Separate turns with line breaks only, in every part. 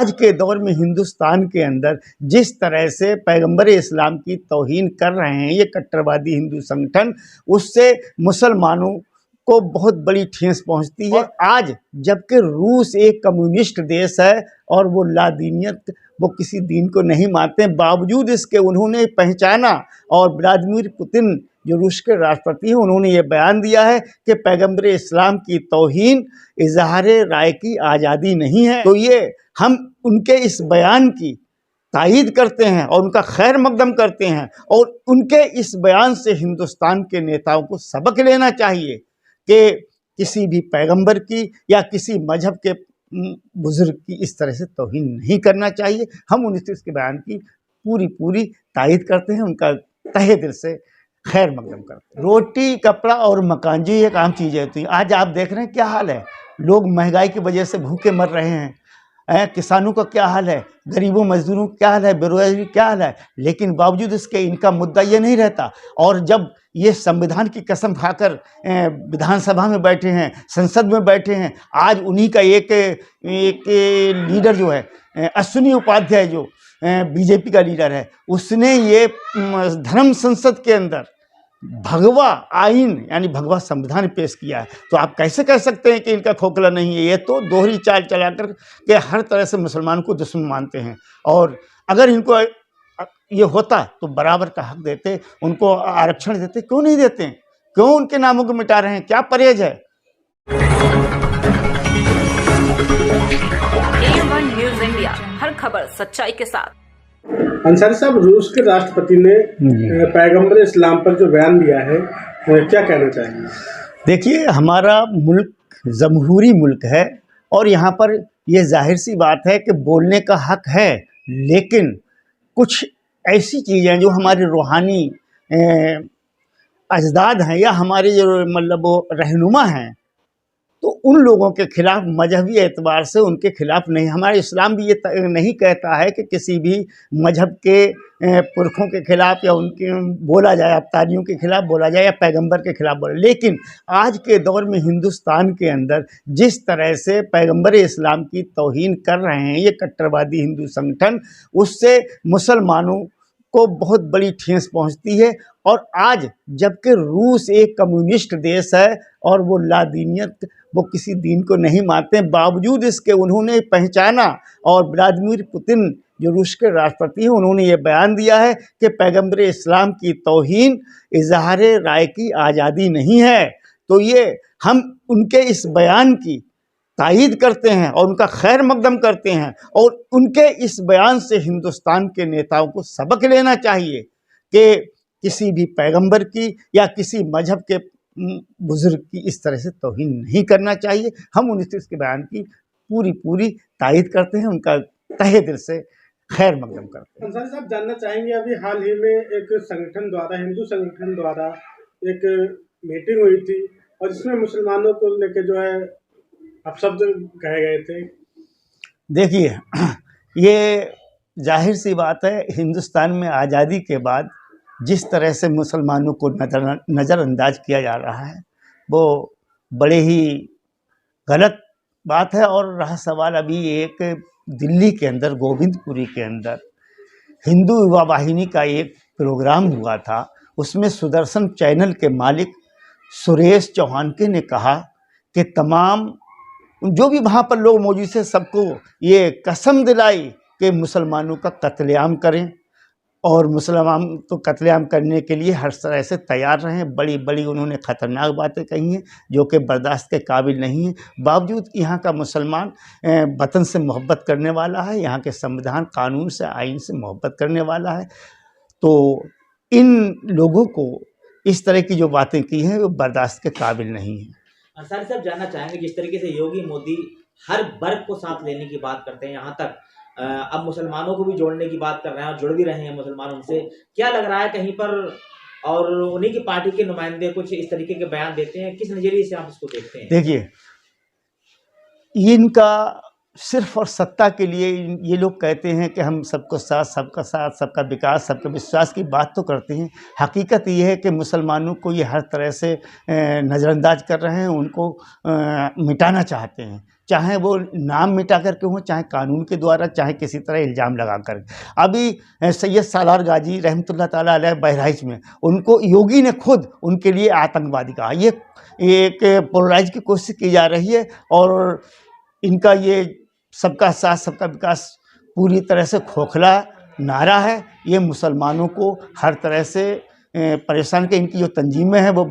आज के दौर में हिंदुस्तान के अंदर जिस तरह से पैगंबर इस्लाम की तौहीन कर रहे हैं ये कट्टरवादी हिंदू संगठन, उससे मुसलमानों को बहुत बड़ी ठेस पहुंचती है। आज जबकि रूस एक कम्युनिस्ट देश है और वो लादीनियत, वो किसी दीन को नहीं मानते, बावजूद इसके उन्होंने पहचाना और व्लादिमीर पुतिन जो रूस के राष्ट्रपति हैं उन्होंने ये बयान दिया है कि पैगंबर इस्लाम की तौहीन इजहार राय की आज़ादी नहीं है। तो ये हम उनके इस बयान की तायीद करते हैं और उनका खैर मकदम करते हैं, और उनके इस बयान से हिंदुस्तान के नेताओं को सबक लेना चाहिए कि किसी भी पैगंबर की या किसी मजहब के बुजुर्ग की इस तरह से तौहीन नहीं करना चाहिए। हम उन के बयान की पूरी तायीद करते हैं, उनका तहे दिल से खैर मकदम करते हैं। रोटी, कपड़ा और मकान जी एक आम चीज़ें होती हैं। आज आप देख रहे हैं क्या हाल है, लोग महंगाई की वजह से भूखे मर रहे हैं। किसानों का क्या हाल है, गरीबों मजदूरों का क्या हाल है, बेरोजगारी क्या हाल है, लेकिन बावजूद इसके इनका मुद्दा ये नहीं रहता। और जब ये संविधान की कसम खाकर विधानसभा में बैठे हैं, संसद में बैठे हैं, आज उन्हीं का एक लीडर जो है अश्विनी उपाध्याय जो बीजेपी का लीडर है, उसने ये धर्म संसद के अंदर भगवा आइन यानी भगवा संविधान पेश किया है। तो आप कैसे कह सकते हैं कि इनका खोखला नहीं है? ये तो दोहरी चाल चलाकर के हर तरह से मुसलमान को दुश्मन मानते हैं। और अगर इनको ये होता तो बराबर का हक देते, उनको आरक्षण देते, क्यों नहीं देते? क्यों उनके नामों को मिटा रहे हैं? क्या परहेज है?
A1 न्यूज़ इंडिया, हर खबर सच्चाई के साथ।
अंसारी साहब, रूस के राष्ट्रपति ने पैगंबर इस्लाम पर जो बयान दिया है, क्या कहना चाहेंगे?
देखिए, हमारा मुल्क जमहूरी मुल्क है और यहाँ पर यह जाहिर सी बात है कि बोलने का हक है, लेकिन कुछ ऐसी चीज़ें जो हमारे रूहानी अजदाद हैं या हमारे जो मतलब वो रहनुमा हैं, तो उन लोगों के खिलाफ मजहबी एतबार से उनके खिलाफ नहीं। हमारा इस्लाम भी ये नहीं कहता है कि किसी भी मजहब के पुरखों के खिलाफ या उनके बोला जाए, अवतारियों के खिलाफ बोला जाए या पैगंबर के खिलाफ बोला। लेकिन आज के दौर में हिंदुस्तान के अंदर जिस तरह से पैगंबर इस्लाम की तौहीन कर रहे हैं ये कट्टरवादी हिंदू संगठन, उससे मुसलमानों को बहुत बड़ी ठेस पहुंचती है। और आज जबकि रूस एक कम्युनिस्ट देश है और वो लादीनियत, वो किसी दीन को नहीं मानते, बावजूद इसके उन्होंने पहचाना और व्लादिमीर पुतिन जो रूस के राष्ट्रपति हैं उन्होंने ये बयान दिया है कि पैगंबर इस्लाम की तौहीन इजहार राय की आज़ादी नहीं है। तो ये हम उनके इस बयान की तायीद करते हैं और उनका खैर मकदम करते हैं, और उनके इस बयान से हिंदुस्तान के नेताओं को सबक लेना चाहिए कि किसी भी पैगंबर की या किसी मजहब के बुजुर्ग की इस तरह से तौहीन नहीं करना चाहिए। हम उन के बयान की पूरी तायीद करते हैं, उनका तहे दिल से खैर मकदम करते हैं।
अंसारी साहब, जानना चाहेंगे, अभी हाल ही में एक संगठन द्वारा, हिंदू संगठन द्वारा एक मीटिंग हुई थी और इसमें मुसलमानों को लेकर जो है अपशब्द कहे गए थे।
देखिए, ये जाहिर सी बात है, हिंदुस्तान में आज़ादी के बाद जिस तरह से मुसलमानों को नज़रअंदाज किया जा रहा है वो बड़े ही गलत बात है। और रहा सवाल, अभी एक दिल्ली के अंदर गोविंदपुरी के अंदर हिंदू युवा वाहिनी का एक प्रोग्राम हुआ था, उसमें सुदर्शन चैनल के मालिक सुरेश चौहान के ने कहा कि तमाम जो भी वहाँ पर लोग मौजूद थे सबको ये कसम दिलाई कि मुसलमानों का कत्लेआम करें, और मुसलमान तो कत्लेआम करने के लिए हर तरह से तैयार रहें। बड़ी बड़ी उन्होंने ख़तरनाक बातें कही हैं जो कि बर्दाश्त के काबिल नहीं है। बावजूद यहाँ का मुसलमान वतन से मोहब्बत करने वाला है, यहाँ के संविधान कानून से, आइन से मोहब्बत करने वाला है। तो इन लोगों को इस तरह की जो बातें की हैं वो बर्दाश्त के काबिल नहीं है।
अंसारी साहब, जानना चाहेंगे, जिस तरीके से योगी मोदी हर वर्ग को साथ लेने की बात करते हैं, यहाँ तक अब मुसलमानों को भी जोड़ने की बात कर रहे हैं और जुड़ भी रहे हैं मुसलमान उनसे, क्या लग रहा है कहीं पर, और उन्हीं की पार्टी के नुमाइंदे कुछ इस तरीके के बयान देते हैं, किस नजरिए से आप इसको देखते हैं?
देखिए, इनका सिर्फ और सत्ता के लिए ये लोग कहते हैं कि हम सबको साथ, सबका विकास, सबका विश्वास की बात तो करते हैं। हकीकत ये है कि मुसलमानों को ये हर तरह से नज़रअंदाज कर रहे हैं, उनको मिटाना चाहते हैं। चाहे वो नाम मिटा करके हो, चाहे कानून के द्वारा, चाहे किसी तरह इल्ज़ाम लगा कर। अभी सैयद सालार गाजी रहमतुल्लाह ताला अलैह बहराइच में, उनको योगी ने खुद उनके लिए आतंकवादी कहा। ये एक पोलराइज की कोशिश की जा रही है और इनका ये सबका साथ सबका विकास पूरी तरह से खोखला नारा है। ये मुसलमानों को हर तरह से परेशान कर, इनकी जो तंजीमें हैं वो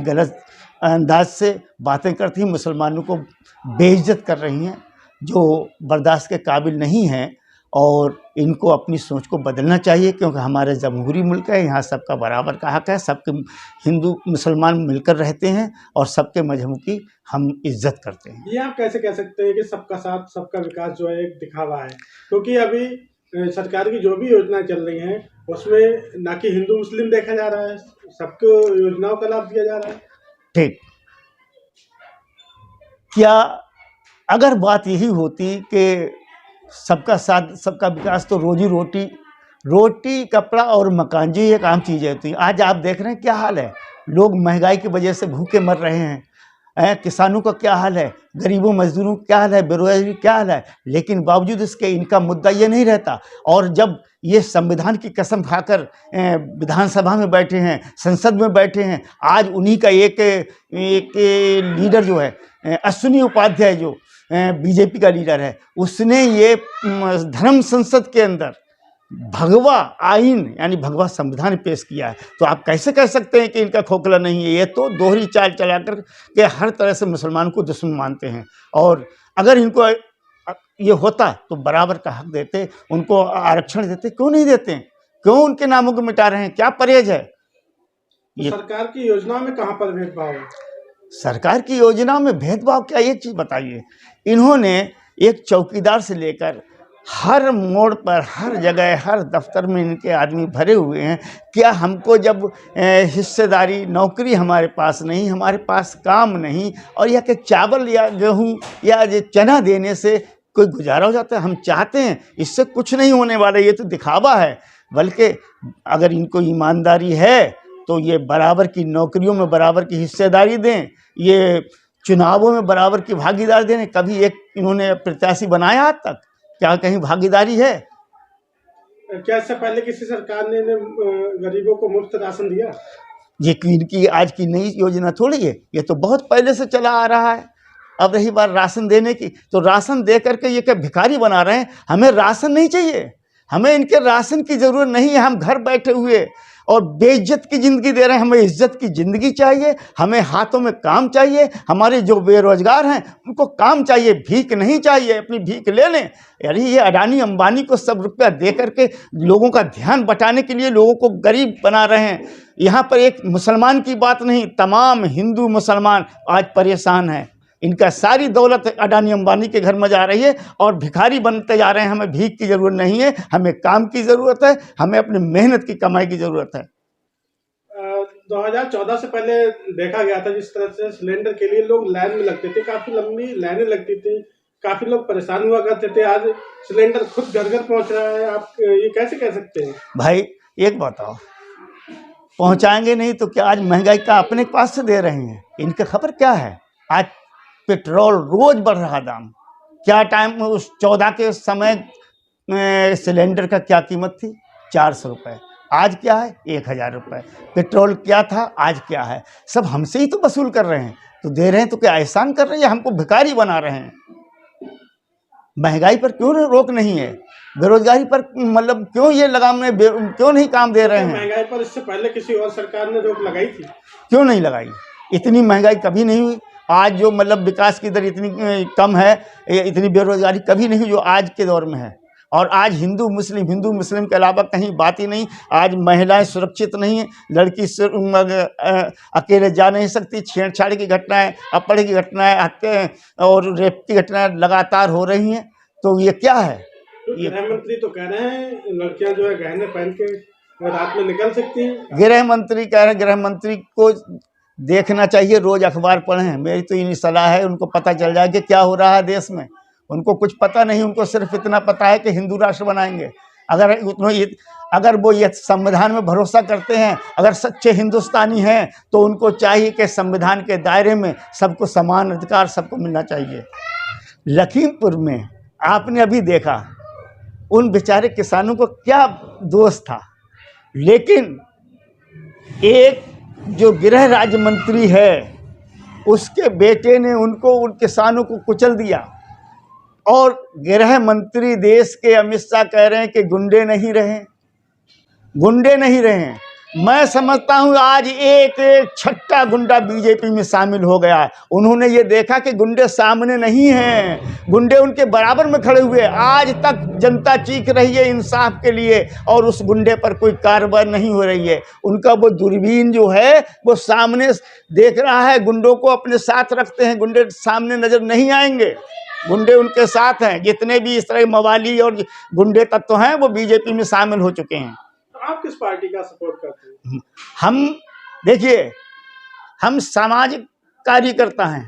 गलत अंदाज से बातें करती हैं, मुसलमानों को बेइज्जत कर रही हैं, जो बर्दाश्त के काबिल नहीं हैं। और इनको अपनी सोच को बदलना चाहिए, क्योंकि हमारे जमहूरी मुल्क है, यहाँ सबका बराबर का हक है, सबके हिंदू मुसलमान मिलकर रहते हैं और सबके मजहब की हम इज्जत करते हैं।
ये आप कैसे कह सकते हैं कि सबका साथ सबका विकास जो है एक दिखावा है? क्योंकि अभी सरकार की जो भी योजना चल रही हैं उसमें ना कि हिंदू मुस्लिम देखा जा रहा है, सबको योजनाओं का लाभ दिया जा रहा है।
ठीक, क्या अगर बात यही होती कि सबका साथ सबका विकास, तो रोटी कपड़ा और मकान जी एक आम चीज़ होती है। आज आप देख रहे हैं क्या हाल है, लोग महंगाई की वजह से भूखे मर रहे हैं, किसानों का क्या हाल है, गरीबों मजदूरों का क्या हाल है, बेरोजगारी क्या हाल है, लेकिन बावजूद इसके इनका मुद्दा ये नहीं रहता। और जब ये संविधान की कसम खाकर विधानसभा में बैठे हैं, संसद में बैठे हैं, आज उन्हीं का एक लीडर जो है अश्विनी उपाध्याय, जो बीजेपी का लीडर है, उसने ये धर्म संसद के अंदर भगवा आइन यानी भगवा संविधान पेश किया है। तो आप कैसे कह सकते हैं कि इनका खोखला नहीं है? ये तो दोहरी चाल चलाकर के हर तरह से मुसलमान को दुश्मन मानते हैं। और अगर इनको ये होता तो बराबर का हक देते, उनको आरक्षण देते, क्यों नहीं देते? क्यों उनके नामों को मिटा रहे हैं? क्या परहेज है?
ये सरकार की योजनाओं में कहाँ पर भेदभाव है?
सरकार की योजनाओं में भेदभाव क्या? एक चीज़ बताइए, इन्होंने एक चौकीदार से लेकर हर मोड़ पर, हर जगह, हर दफ्तर में इनके आदमी भरे हुए हैं। क्या हमको जब हिस्सेदारी, नौकरी हमारे पास नहीं, हमारे पास काम नहीं, और यह कि चावल या गेहूं या चना देने से कोई गुजारा हो जाता है? हम चाहते हैं, इससे कुछ नहीं होने वाला, ये तो दिखावा है। बल्कि अगर इनको ईमानदारी है तो ये बराबर की नौकरियों में बराबर की हिस्सेदारी दें, ये चुनावों में बराबर की भागीदारी दें। कभी एक इन्होंने प्रत्याशी बनाया आज तक? क्या कहीं भागीदारी है?
क्या इससे पहले किसी सरकार ने गरीबों को मुफ्त राशन दिया?
ये इनकी आज की नई योजना थोड़ी है, ये तो बहुत पहले से चला आ रहा है। अब रही बात राशन देने की, तो राशन दे करके ये क्या भिखारी बना रहे हैं? हमें राशन नहीं चाहिए, हमें इनके राशन की ज़रूरत नहीं है। हम घर बैठे हुए और बेइज्जत की ज़िंदगी दे रहे हैं, हमें इज्जत की ज़िंदगी चाहिए, हमें हाथों में काम चाहिए। हमारे जो बेरोजगार हैं उनको काम चाहिए, भीख नहीं चाहिए, अपनी भीख ले लें। यानी ये अडानी अंबानी को सब रुपया दे करके लोगों का ध्यान बटाने के लिए लोगों को गरीब बना रहे हैं। यहाँ पर एक मुसलमान की बात नहीं, तमाम हिंदू मुसलमान आज परेशान हैं। इनका सारी दौलत अडानी अंबानी के घर में जा रही है और भिखारी बनते जा रहे हैं। हमें भीख की ज़रूरत नहीं है, हमें काम की ज़रूरत है, हमें अपनी मेहनत की कमाई की ज़रूरत है।
2014 से पहले देखा गया था जिस तरह से सिलेंडर के लिए लोग लाइन में लगते थे, काफ़ी लंबी लाइनें लगती थी, काफ़ी लोग परेशान हुआ करते थे। आज सिलेंडर खुद घर घर पहुँच रहा है, आप ये कैसे कह सकते हैं?
भाई एक बताओ, पहुँचाएंगे नहीं तो क्या? आज महंगाई का अपने पास से दे रहे हैं, इनका खबर क्या है? आज पेट्रोल रोज बढ़ रहा दाम। क्या टाइम में उस 14 के समय सिलेंडर का क्या कीमत थी? 400 रुपये। आज क्या है? 1000 रुपये। पेट्रोल क्या था, आज क्या है? सब हमसे ही तो वसूल कर रहे हैं, तो दे रहे हैं तो क्या एहसान कर रहे हैं? हमको भिखारी बना रहे हैं। महंगाई पर क्यों रोक नहीं है? बेरोजगारी पर मतलब क्यों ये लगाम में क्यों नहीं काम दे रहे हैं?
महंगाई पर इससे पहले किसी और सरकार ने रोक लगाई थी?
क्यों नहीं लगाई? इतनी महंगाई कभी नहीं हुई। आज जो मतलब विकास की दर इतनी कम है, इतनी बेरोजगारी कभी नहीं जो आज के दौर में है। और आज हिंदू मुस्लिम के अलावा कहीं बात ही नहीं। आज महिलाएं सुरक्षित नहीं हैं, लड़की अकेले जा नहीं सकती। छेड़छाड़ की घटनाएं, अपहरण की घटनाएं, हत्या और रेप की घटनाएं लगातार हो रही हैं। तो ये क्या है?
गृह मंत्री तो कह रहे हैं लड़कियां जो है गहने पहन के रात में निकल सकती हैं।
गृह मंत्री कह रहे हैं, गृह मंत्री को देखना चाहिए, रोज अखबार पढ़ें। मेरी तो ये सलाह है, उनको पता चल जाए कि क्या हो रहा है देश में। उनको कुछ पता नहीं, उनको सिर्फ इतना पता है कि हिंदू राष्ट्र बनाएंगे। अगर वो ये संविधान में भरोसा करते हैं, अगर सच्चे हिंदुस्तानी हैं, तो उनको चाहिए कि संविधान के दायरे में सबको समान अधिकार सबको मिलना चाहिए। लखीमपुर में आपने अभी देखा उन बेचारे किसानों को क्या दोष था, लेकिन एक जो गृह राज्य मंत्री है उसके बेटे ने उनको उन किसानों को कुचल दिया। और गृह मंत्री देश के अमित शाह कह रहे हैं कि गुंडे नहीं रहे, गुंडे नहीं रहे। मैं समझता हूँ आज एक छठा गुंडा बीजेपी में शामिल हो गया है। उन्होंने ये देखा कि गुंडे सामने नहीं हैं, गुंडे उनके बराबर में खड़े हुए। आज तक जनता चीख रही है इंसाफ के लिए और उस गुंडे पर कोई कार्रवाई नहीं हो रही है। उनका वो दूरबीन जो है वो सामने देख रहा है, गुंडों को अपने साथ रखते हैं, गुंडे सामने नजर नहीं आएंगे, गुंडे उनके साथ हैं। जितने भी इस तरह मवाली और गुंडे तत्व हैं वो बीजेपी में शामिल हो चुके हैं।
आप किस पार्टी का सपोर्ट करते हैं?
हम देखिए, हम सामाजिक कार्यकर्ता हैं,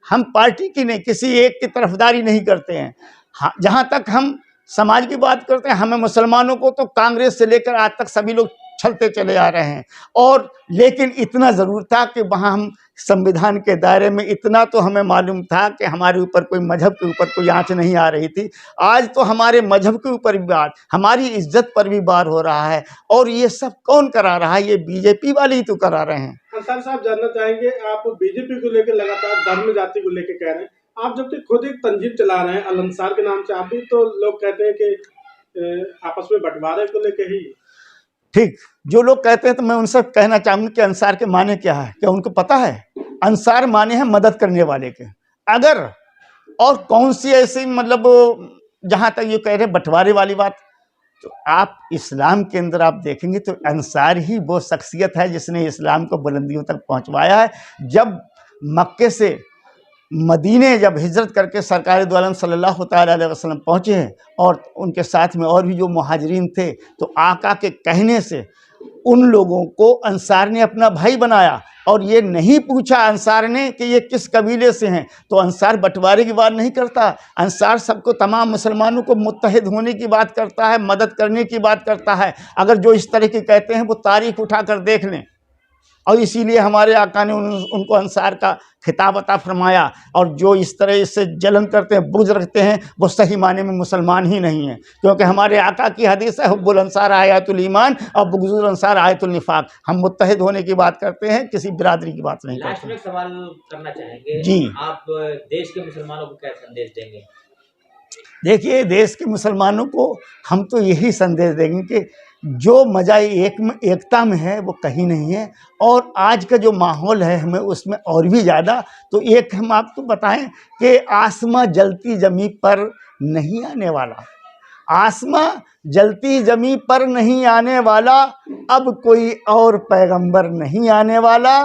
हम पार्टी की नहीं, किसी एक की तरफदारी नहीं करते हैं। हाँ, जहाँ तक हम समाज की बात करते हैं, हमें मुसलमानों को तो कांग्रेस से लेकर आज तक सभी लोग छलते चले आ रहे हैं। और लेकिन इतना ज़रूर था कि वहाँ हम संविधान के दायरे में, इतना तो हमें मालूम था कि हमारे ऊपर कोई मजहब के ऊपर कोई आँच नहीं आ रही थी। आज तो हमारे मजहब के ऊपर भी बात, हमारी इज्जत पर भी बार हो रहा है। और ये सब कौन करा रहा है? ये बीजेपी वाले ही तो करा रहे हैं।
अंसार साहब, जानना चाहेंगे, आप बीजेपी को लेकर लगातार धर्म जाति को लेकर कह रहे हैं, आप जबकि खुद एक तंजीम चला रहे हैं अल अंसार के नाम से, आप भी तो लोग कहते हैं कि आपस में बंटवारे को लेकर ही।
ठीक, जो लोग कहते हैं तो मैं उनसे कहना चाहूँगा कि अंसार के माने क्या है, क्या उनको पता है? अंसार माने हैं मदद करने वाले के। अगर और कौन सी ऐसी मतलब जहाँ तक ये कह रहे बंटवारे वाली बात, तो आप इस्लाम के अंदर आप देखेंगे तो अंसार ही वो शख्सियत है जिसने इस्लाम को बुलंदियों तक पहुँचवाया है। जब मक्के से मदीने जब हिजरत करके सरकार दो आलम सल्लल्लाहु तआला अलैहि वसल्लम पहुँचे हैं और उनके साथ में और भी जो मुहाजिरीन थे, तो आका के कहने से उन लोगों को अंसार ने अपना भाई बनाया। और ये नहीं पूछा अंसार ने कि ये किस कबीले से हैं। तो अंसार बंटवारे की बात नहीं करता, अंसार सबको, तमाम मुसलमानों को मुत्तहिद होने की बात करता है, मदद करने की बात करता है। अगर जो इस तरह की कहते हैं वो तारीख उठा कर देख लें। और इसीलिए हमारे आका ने उनको अंसार का खिताब अता फरमाया। और जो इस तरह से जलन करते हैं, बुग़्ज़ रखते हैं, वो सही माने में मुसलमान ही नहीं है। क्योंकि हमारे आका की हदीस है, हुब्बुल अंसार आयतुल ईमान और बुग़्ज़ुल अंसार आयतुल निफाक। हम मुत्तहिद होने की बात करते हैं, किसी बिरादरी की बात नहीं करते।
लास्ट में एक सवाल करना चाहेंगे
जी, आप
देश के मुसलमानों को क्या संदेश देंगे?
देखिए, देश के मुसलमानों को हम तो यही संदेश देंगे कि जो मज़ा एकता में है वो कहीं नहीं है। और आज का जो माहौल है हमें उसमें और भी ज़्यादा, तो एक हम आपको बताएं कि आसमां जलती ज़मीं पर नहीं आने वाला, आसमां जलती ज़मीं पर नहीं आने वाला, अब कोई और पैगंबर नहीं आने वाला,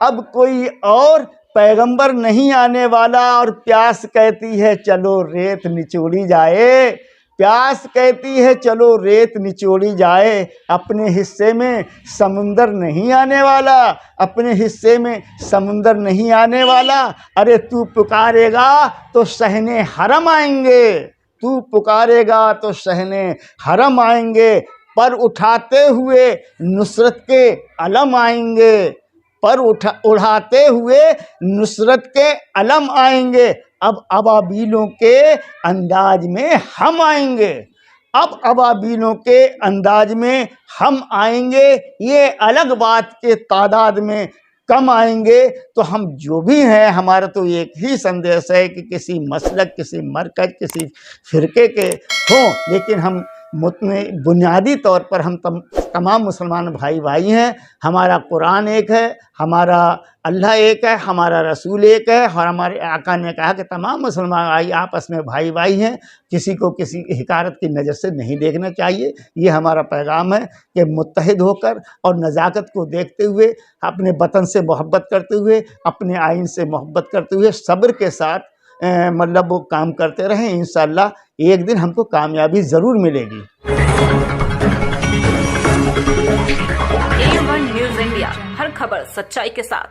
अब कोई और पैगंबर नहीं आने वाला। और प्यास कहती है चलो रेत निचोड़ी जाए, प्यास कहती है चलो रेत निचोड़ी जाए, अपने हिस्से में समुंदर नहीं आने वाला, अपने हिस्से में समुंदर नहीं आने वाला। अरे तू पुकारेगा तो सहने हरम आएंगे, तू पुकारेगा तो सहने हरम आएंगे, पर उठाते हुए नुसरत के अलम आएंगे, पर उठाते हुए नुसरत के अलम आएंगे। अब अबाबीलों के अंदाज में हम आएंगे, अब अबाबीलों के अंदाज में हम आएंगे। ये अलग बात के तादाद में कम आएंगे। तो हम जो भी हैं, हमारा तो एक ही संदेश है कि किसी मसलक, किसी मरकज, किसी फ़िरके के हों, लेकिन हम बुनियादी तौर पर हम तमाम मुसलमान भाई भाई हैं। हमारा कुरान एक है, हमारा अल्लाह एक है, हमारा रसूल एक है। और हमारे आका ने कहा कि तमाम मुसलमान भाई आपस में भाई भाई हैं, किसी को किसी हिकारत की नज़र से नहीं देखना चाहिए। ये हमारा पैगाम है कि मुत्तहिद होकर और नज़ाकत को देखते हुए, अपने वतन से मोहब्बत करते हुए, अपने आइन से मोहब्बत करते हुए, सब्र के साथ मतलब वो काम करते रहें। इंशाअल्लाह एक दिन हमको कामयाबी ज़रूर मिलेगी।
A1 न्यूज़ इंडिया, हर खबर सच्चाई के साथ।